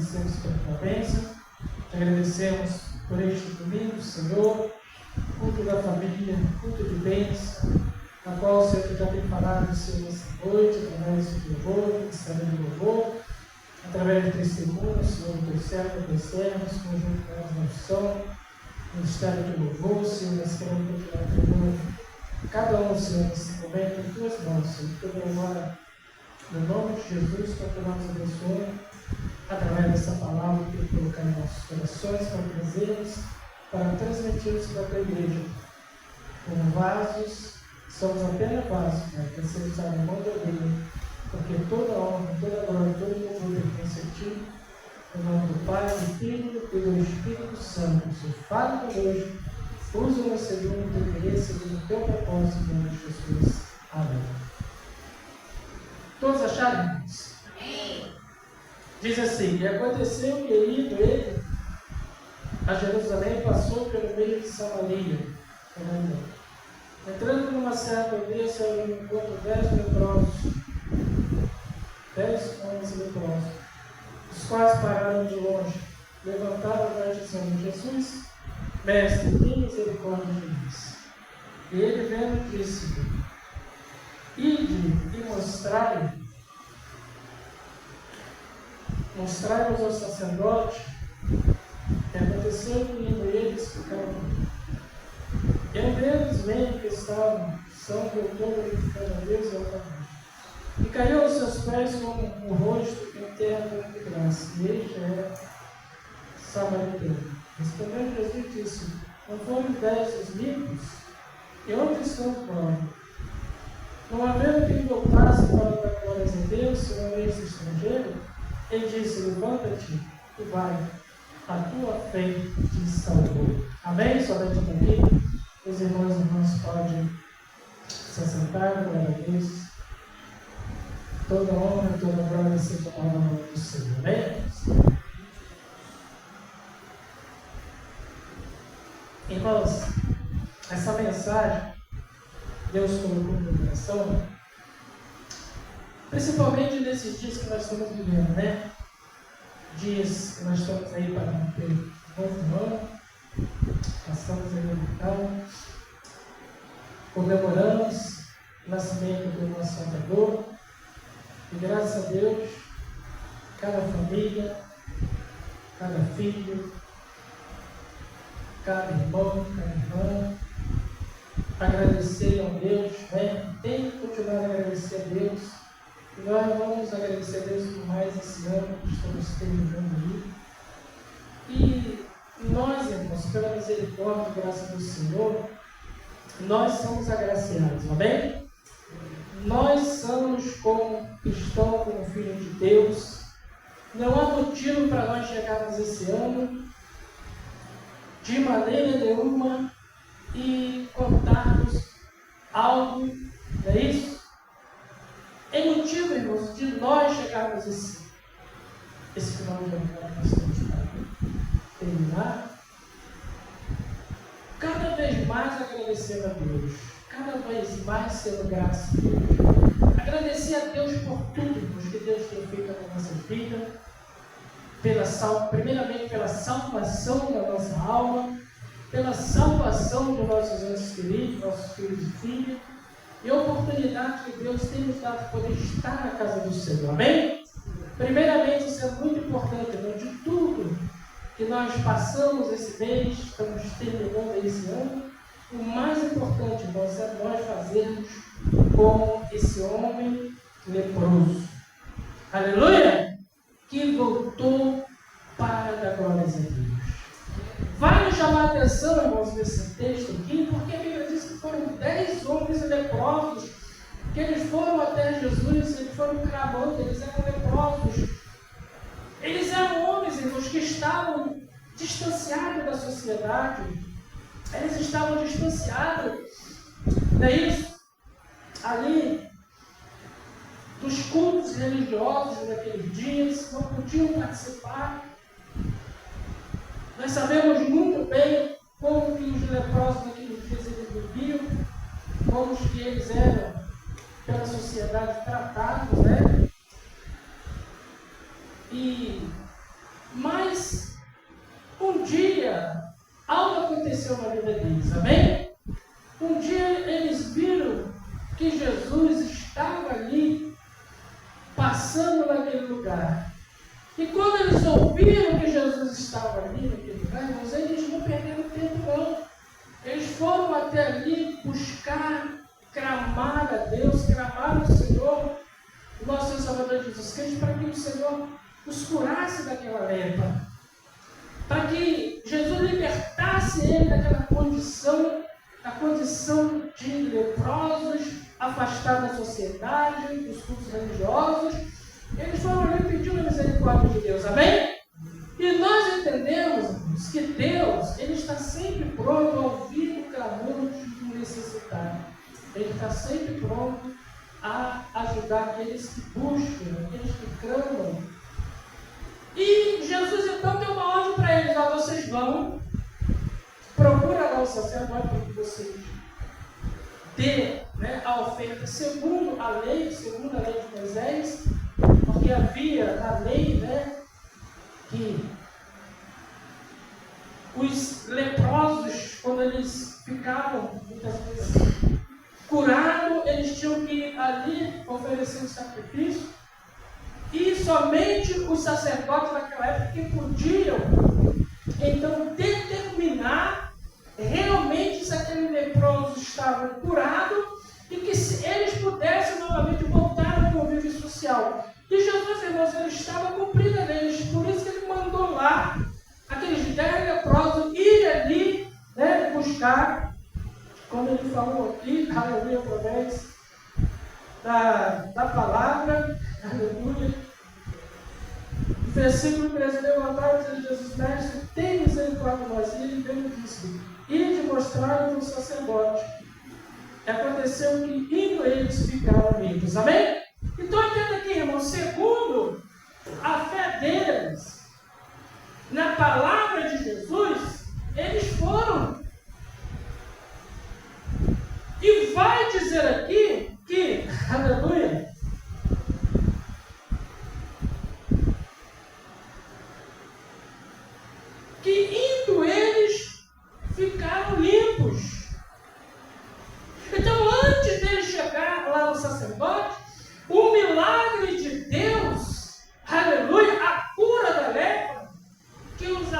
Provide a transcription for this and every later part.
agradecemos pela tua bênção, te agradecemos por este domingo, Senhor, culto da família, culto de bênção, na qual o Senhor já tem falado, Senhor, nessa noite, através do louvor, ministério de louvor, através do testemunho, Senhor, do teu servo, conjunto com a unção, ministério de louvor, Senhor, nós queremos continuar louvando cada um, Senhor, nesse momento, em tuas mãos, Senhor, que eu agora, no nome de Jesus, para que nós abençoemos, através dessa palavra que eu colocar em nossos corações, para trazermos, para transmitirmos para a tua igreja, como vasos. Somos apenas vasos, Pai, para ser usado em mão de Deus, porque toda honra, toda glória, todo louvor pertence a Ti. Em nome do Pai, do Filho e do Espírito Santo. O Senhor fala conosco, usa-nos segundo o teu interesse, segundo o teu propósito, em nome de Jesus. Amém. Todos acharam, irmãos? Diz assim: e aconteceu que, indo ele a Jerusalém, passou pelo meio de Samaria. Entrando numa certa aldeia, saiu no encontro 10 leprosos, 10 homens leprosos, os quais pararam de longe, levantaram a voz dizendo: Jesus, mestre, tem misericórdia de nós. E ele, vendo, disse-lhe: ide e mostrai-vos ao sacerdote. E aconteceu que, indo eles, ficaram. E um deles, vendo que estavam, São voltou glorificando a Deus e ao Pai. E caiu aos seus pés com o rosto em terra de graça. E ele já era samaritano. Respondendo Jesus, disse: não foram 10 os limpos? E onde estão os 9? Não havendo quem voltasse para dar glórias a Deus, senão esse estrangeiro, ele disse: levanta-te e vai, a tua fé te salvou. Amém? Somente aqui. Os irmãos e irmãs podem se assentar, glória a Deus. Toda honra e toda glória seja para o nome do Senhor. Amém? Irmãos, essa mensagem Deus colocou no meu coração, principalmente nesses dias que nós estamos vivendo, né? Dias que nós estamos aí para ter um novo ano. Passamos aí no Natal, comemoramos o nascimento do nosso Salvador, e graças a Deus, cada família, cada filho, cada irmão, cada irmã, agradecer a Deus, né? Tem que continuar a agradecer a Deus, e nós vamos agradecer a Deus por mais esse ano que estamos terminando aí. E nós, irmãos, pela misericórdia e graça do Senhor, nós somos agraciados, amém? Nós somos como cristãos, como filhos de Deus. Não há motivo para nós chegarmos esse ano de maneira nenhuma e contarmos algo, não é isso? É motivo, irmãos, de nós chegarmos esse final de ano que nós estamos para terminar, cada vez mais agradecendo a Deus, cada vez mais sendo graça a Deus, agradecer a Deus por tudo que Deus tem feito na nossa vida, primeiramente pela salvação da nossa alma, pela salvação dos nossos entes queridos, nossos filhos e filhas, e a oportunidade que Deus tem nos dado de poder estar na casa do Senhor, amém? Primeiramente, isso é muito importante, irmão, de tudo que nós passamos esse mês, estamos terminando esse ano, o mais importante, irmãos, é nós fazermos como esse homem leproso. Aleluia! Que voltou para dar glórias a Deus. Vai nos chamar a atenção, irmãos, nesse texto aqui, porque a Bíblia diz que foram 10 homens leprosos, que eles foram até Jesus, eles foram clamando, eles eram leprosos. Eles eram homens, irmãos, que estavam distanciados da sociedade. Eles estavam distanciados, não é isso? Ali, dos cultos religiosos daqueles dias, não podiam participar. Nós sabemos muito bem como que os leprosos naqueles dias eles viviam, como que eles eram pela sociedade tratados, né? E Mas um dia algo aconteceu na vida deles, amém? Um dia eles viram que Jesus estava ali, passando naquele lugar. E quando eles ouviram que Jesus estava ali naquele lugar, mas eles não perderam tempo não. Eles foram até ali buscar, clamar a Deus, clamar ao Senhor, o nosso Salvador Jesus Cristo, para que o Senhor os curasse daquela lepra. Para que Jesus libertasse ele daquela condição, a condição de leprosos, afastados da sociedade, dos cultos religiosos. Eles foram ali pedindo a misericórdia de Deus, amém? E nós entendemos, irmãos, que Deus, Ele está sempre pronto a ouvir o clamor do necessitado. Ele está sempre pronto a ajudar aqueles que buscam, aqueles que clamam. E Jesus então deu uma ordem para eles: ó, vocês vão, procura lá o sacerdote para que vocês dê, né, a oferta segundo a lei de Moisés, porque havia na lei, né, que os leprosos, quando eles ficavam muitas vezes curados, eles tinham que ali oferecer um sacrifício, e somente os sacerdotes naquela época que podiam então determinar realmente se aquele leproso estava curado e que se eles pudessem novamente voltar ao convívio social. E Jesus, irmãos, ele estava cumprindo a lei, por isso que ele mandou lá aqueles 10 leprosos irem ali, né, buscar, como ele falou aqui, aleluia, através da palavra, aleluia. Versículo 13: levantaram-se Jesus, mestre, tem misericórdia de nós. E ele veio e disse: ide mostrar ao sacerdote. Aconteceu que indo eles ficaram limpos, amém? Então entenda aqui, irmão, segundo a fé deles na palavra de Jesus, eles foram. E vai dizer aqui que, aleluia, que indo eles ficaram limpos. Então, antes deles chegar lá no sacerdote, o milagre de Deus, aleluia, a cura da lepra, que os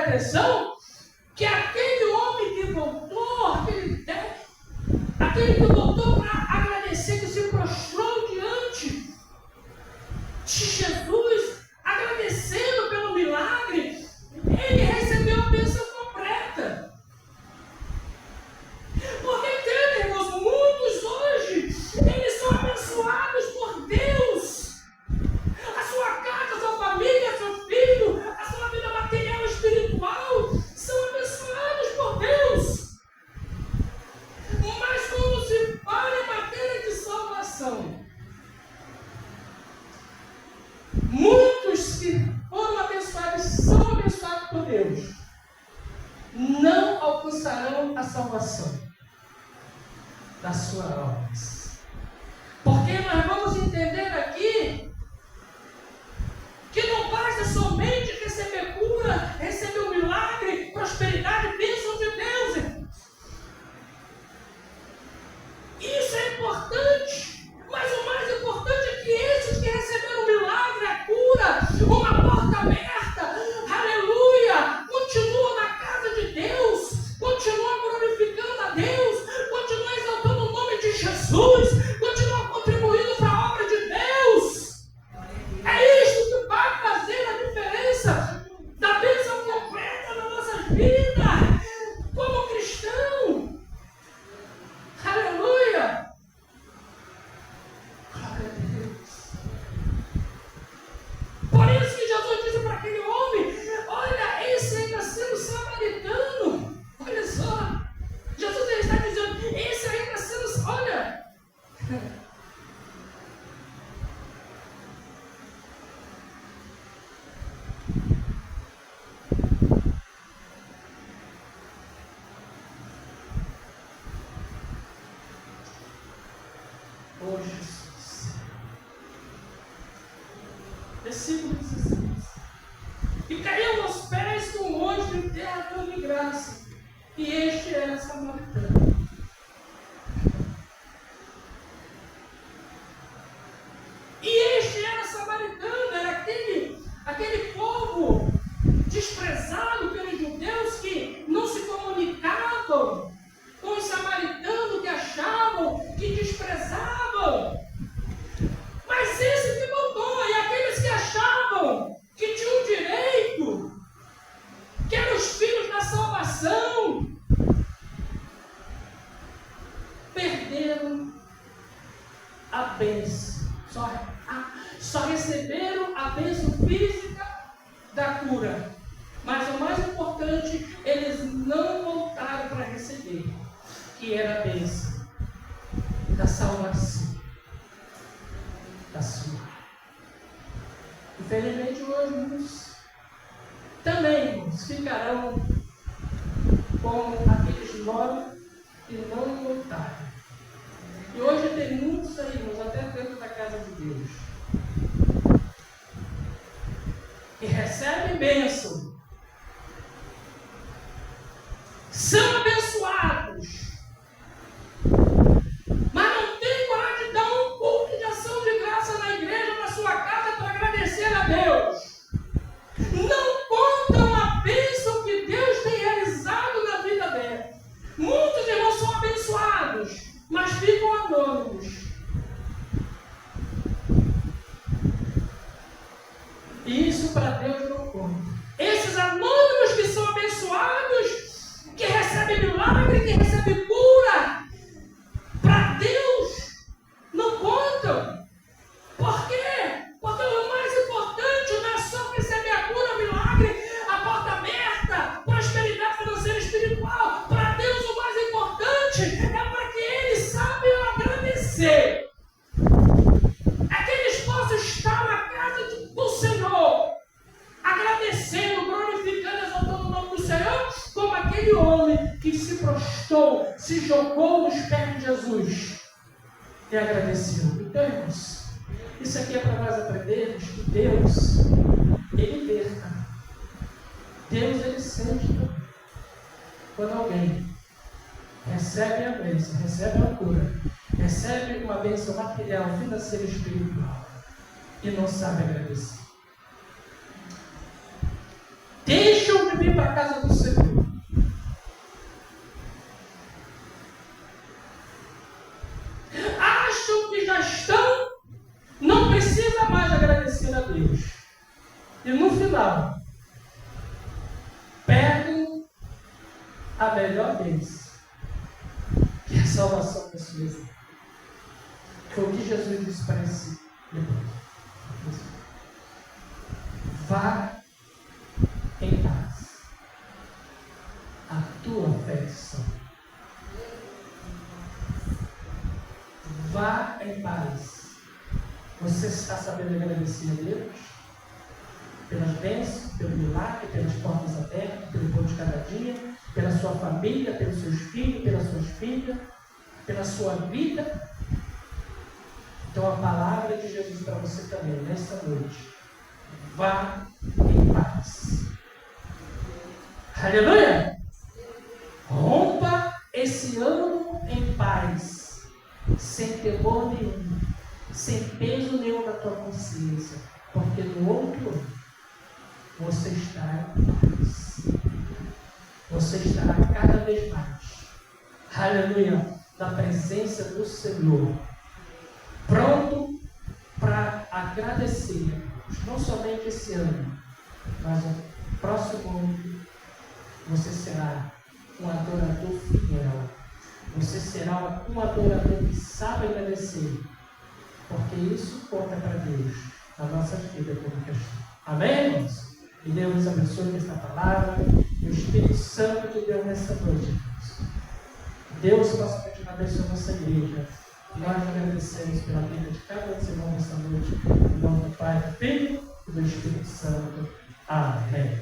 atenção que aquele homem que voltou, aquele que voltou para agradecer, que se prostrou diante de Jesus, agradecendo pelo milagre, ele recebeu a bênção completa. Porque, irmãos, muitos hoje, eles são abençoados por Deus. A sua casa, a sua família, seu filho, a sua vida material e espiritual são abençoados por Deus. Mas quando se fala em matéria de salvação, muitos que foram abençoados são abençoados por Deus, não alcançarão a salvação da sua alma. Porque nós vamos entender aqui que não basta somente receber cura, receber um milagre, prosperidade, bênção de Deus, irmãos. Isso é importante, mas o mais importante é que esses que receberam um milagre, a cura, uma porta aberta, aleluia, continuam na casa de Deus, continuam glorificando a Deus, continuam exaltando o nome de Jesus, continuam contribuindo para a obra de Deus. É isso que vai fazer a diferença da bênção completa na nossa vida como cristão. Aleluia! Glória a Deus. Por isso que Jesus disse para aquele homem: olha, esse ainda sendo samaritano. Olha só, Jesus está dizendo: esse ainda sendo, olha. Oh, Jesus. Versículo 16. E caiu aos pés do monte de terra dando graça, e este era samaritano. E este era samaritano, era aquele povo desprezado pelos judeus que não se comunicavam com os samaritanos, que achavam, que desprezavam. Mas esse que voltou, e aqueles que achavam que tinham direito, que eram os filhos da salvação, perderam a bênção. Só receberam a bênção física da cura. Mas o mais importante, eles não voltaram para receber, que era a bênção da salvação da sua. Infelizmente hoje muitos também, irmãos, ficarão como aqueles 9 que não voltaram. E hoje tem muitos aí, irmãos, até dentro da casa de Deus, que recebem bênção, são abençoados, mas não tem coragem de dar um culto de ação de graça na igreja, na sua casa, para agradecer a Deus. Não contam a bênção que Deus tem realizado na vida dela. Muitos irmãos são abençoados, mas ficam anônimos. E isso para Deus não conta. Esses anônimos que são abençoados, que recebem milagre, que recebem cura, para Deus não contam. Por quê? Porque o mais importante não é só receber a cura, o milagre, a porta aberta, prosperidade financeira e espiritual. Para Deus o mais importante é para que eles saibam agradecer. É que eles possam estar na casa do Senhor, agradecendo, glorificando, exaltando o nome do Senhor, como aquele homem que se prostrou, se jogou nos pés de Jesus e agradeceu. Então, irmãos, isso aqui é para nós aprendermos que Deus, Ele liberta. Deus, Ele sente quando alguém recebe a bênção, recebe a cura, recebe uma bênção material, financeira e espiritual e não sabe agradecer. Deixam de vir para a casa do Senhor. Acham que já estão, não precisa mais agradecer a Deus. E no final, perdem a melhor vez, que é a salvação da sua vida. Foi o que Jesus disse para esse depois. Vá em paz. A tua fé te salva. Vá em paz. Você está sabendo agradecer a Deus pelas bênçãos, pelo milagre, pelas portas abertas, pelo pão de cada dia, pela sua família, pelos seus filhos, pelas suas filhas, pela sua vida. Então a palavra de Jesus para você também, nesta noite. Vá em paz. Aleluia! Rompa esse ano em paz, sem temor nenhum, sem peso nenhum na tua consciência, porque no outro ano você estará em paz. Você estará cada vez mais, aleluia, na presença do Senhor, pronto para agradecer, não somente esse ano, mas no próximo ano. Você será um adorador fiel. Você será um adorador que sabe agradecer, porque isso conta para Deus a nossa vida como cristão. Amém, irmãos? E Deus nos abençoe com esta palavra. E o Espírito Santo de Deus nessa noite, irmãos. Deus possa continuar abençoando a nossa igreja. Nós agradecemos pela vida de cada um dos irmãos nessa noite. Em nome do Pai, do Filho e do Espírito Santo. Amém.